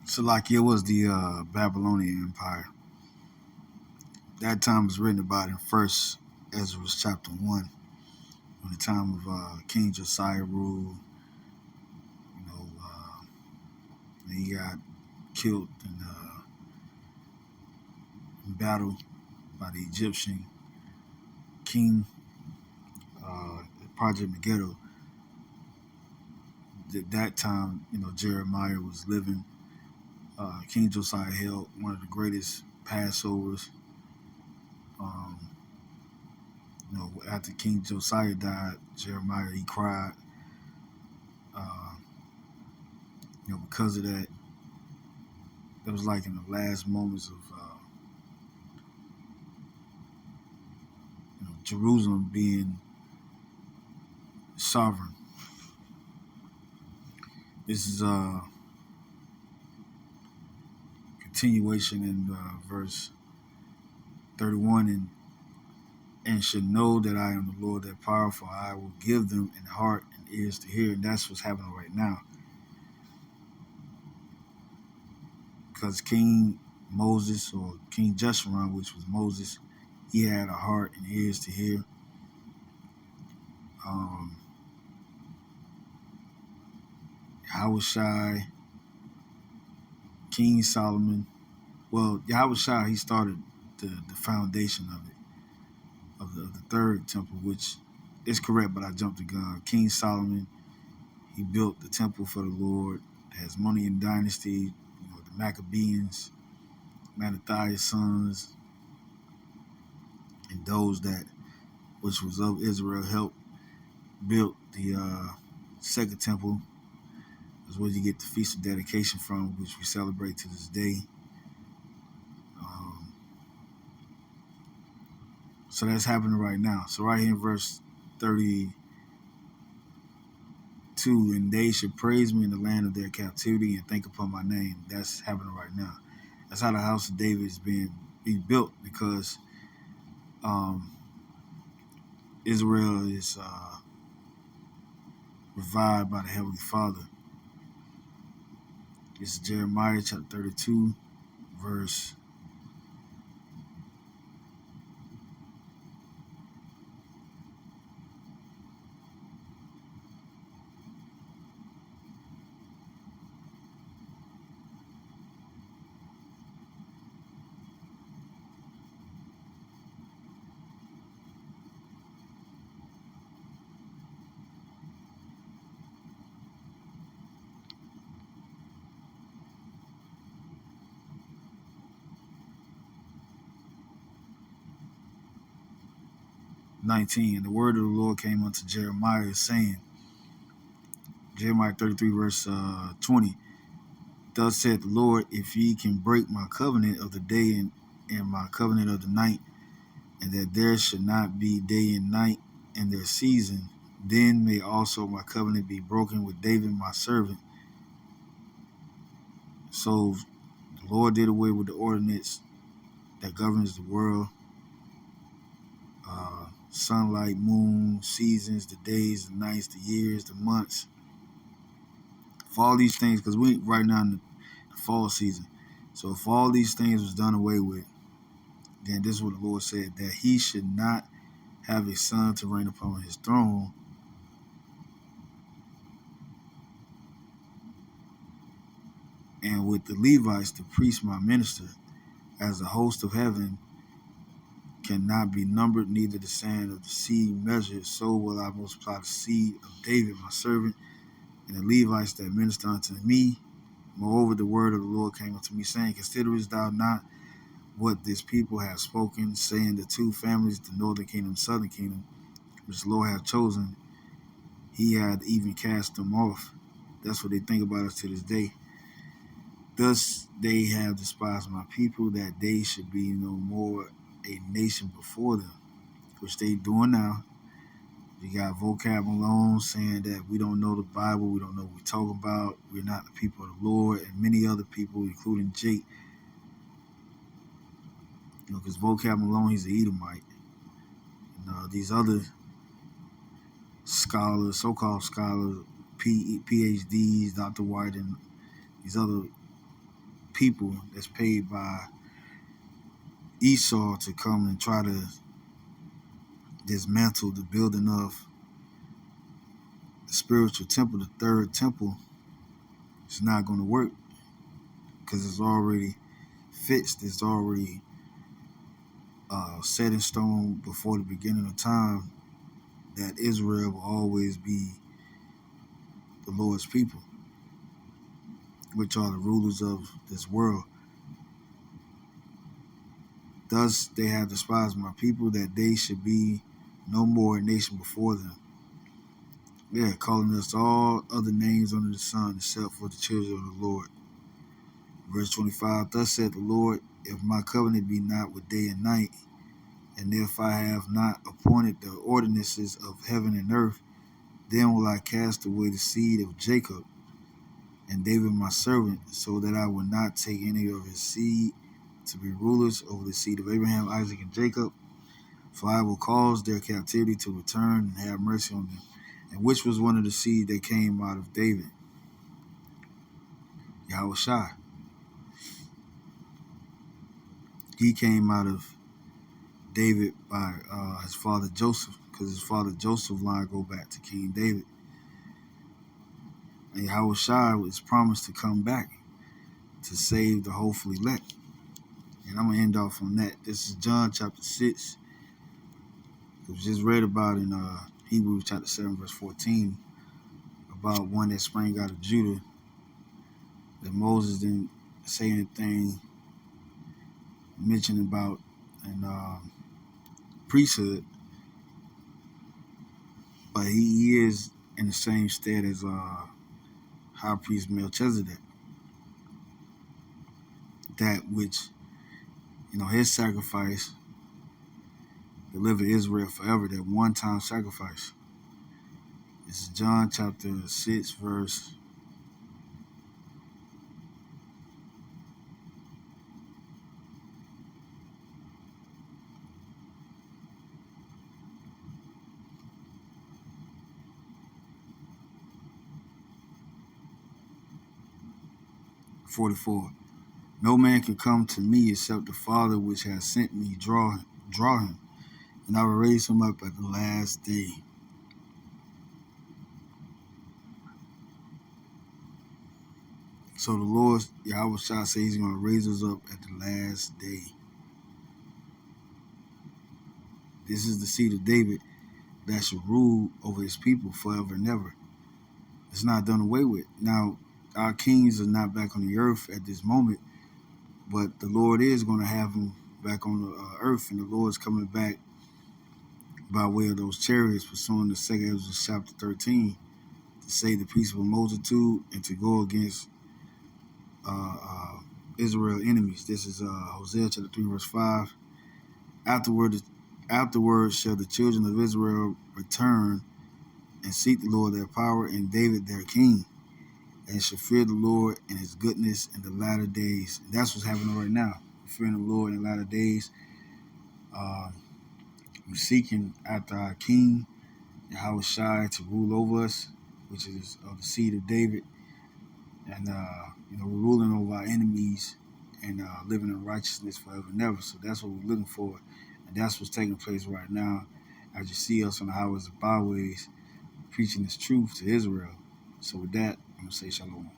Salakia was the Babylonian Empire. That time is written about in First Ezra chapter 1, when the time of King Josiah ruled. He got killed in battle by the Egyptian king, Project Megiddo. At that time, Jeremiah was living. King Josiah held one of the greatest Passovers. Um, After King Josiah died, Jeremiah he cried. Uh, because of that, it was like in the last moments of Jerusalem being sovereign. This is a continuation in verse 31, and should know that I am the Lord that powerful. I will give them an heart and ears to hear, and that's what's happening right now. Because King Moses, or King Jeshurun, which was Moses, he had a heart and ears to hear. Yahushai, King Solomon. Well, Yahushai, he started the foundation of it, of the third temple, which is correct, but I jumped the gun. King Solomon, he built the temple for the Lord. The Hasmonean dynasty, the Maccabees, Mattathias' sons, and those that, which was of Israel, helped build the second temple. That's where you get the Feast of Dedication from, which we celebrate to this day. So that's happening right now. So right here in verse 32, and they should praise me in the land of their captivity and think upon my name. That's happening right now. That's how the house of David is being built, because Israel is revived by the Heavenly Father. This is Jeremiah chapter 32, verse 19. And the word of the Lord came unto Jeremiah, saying, Jeremiah 33, verse 20. Thus said the Lord, if ye can break my covenant of the day and my covenant of the night, and that there should not be day and night in their season, then may also my covenant be broken with David my servant. So the Lord did away with the ordinance that governs the world. Sunlight, moon, seasons, the days, the nights, the years, the months. For all these things, because we right now in the fall season. So if all these things was done away with, then this is what the Lord said, that he should not have a son to reign upon his throne. And with the Levites, the priests, my minister, as the host of heaven cannot be numbered, neither the sand of the sea measured, so will I multiply the seed of David, my servant, and the Levites that minister unto me. Moreover, the word of the Lord came unto me, saying, considerest thou not what this people have spoken, saying the two families, the northern kingdom and southern kingdom, which the Lord hath chosen, he had even cast them off. That's what they think about us to this day. Thus they have despised my people, that they should be no more a nation before them, which they doing now. You got vocab alone saying that we don't know the Bible, we don't know what we're talking about, we're not the people of the Lord, and many other people, including Jake. Because vocab alone, he's an Edomite. These other scholars, so-called scholars, PhDs, Dr. White, and these other people that's paid by Esau to come and try to dismantle the building of the spiritual temple, the third temple. It's not going to work because it's already fixed. It's already set in stone before the beginning of time that Israel will always be the Lord's people, which are the rulers of this world. Thus they have despised my people, that they should be no more a nation before them. Yeah, calling us all other names under the sun, except for the children of the Lord. Verse 25, thus said the Lord, if my covenant be not with day and night, and if I have not appointed the ordinances of heaven and earth, then will I cast away the seed of Jacob and David my servant, so that I will not take any of his seed to be rulers over the seed of Abraham, Isaac, and Jacob. For I will cause their captivity to return and have mercy on them. And which was one of the seed that came out of David? Yahushua. He came out of David by his father Joseph, because his father Joseph's line go back to King David. And Yahushua was promised to come back to save the hopeful elect. And I'm going to end off on that. This is John chapter 6. It was just read about in Hebrews chapter 7, verse 14, about one that sprang out of Judah, that Moses didn't say anything mentioned about in priesthood, but he is in the same stead as high priest Melchizedek. That which, his sacrifice delivered Israel forever, that one-time sacrifice. This is John chapter 6, verse 44. No man can come to me except the Father which has sent me draw him, and I will raise him up at the last day. So the Lord, Yahushua, says he's going to raise us up at the last day. This is the seed of David that shall rule over his people forever and ever. It's not done away with. Now, our kings are not back on the earth at this moment, but the Lord is going to have them back on the earth, and the Lord's coming back by way of those chariots, pursuing the 2nd Ezra chapter 13, to save the peaceable multitude and to go against Israel enemies. This is Hosea chapter 3, verse 5. Afterward shall the children of Israel return and seek the Lord their power and David their king, and shall fear the Lord and his goodness in the latter days. And that's what's happening right now. We're fearing the Lord in the latter days. We're seeking after our king, Yahushua, to rule over us, which is of the seed of David. And, we're ruling over our enemies and living in righteousness forever and ever. So that's what we're looking for. And that's what's taking place right now as you see us on the highways and byways preaching this truth to Israel. So with that, I'm going to say shalom.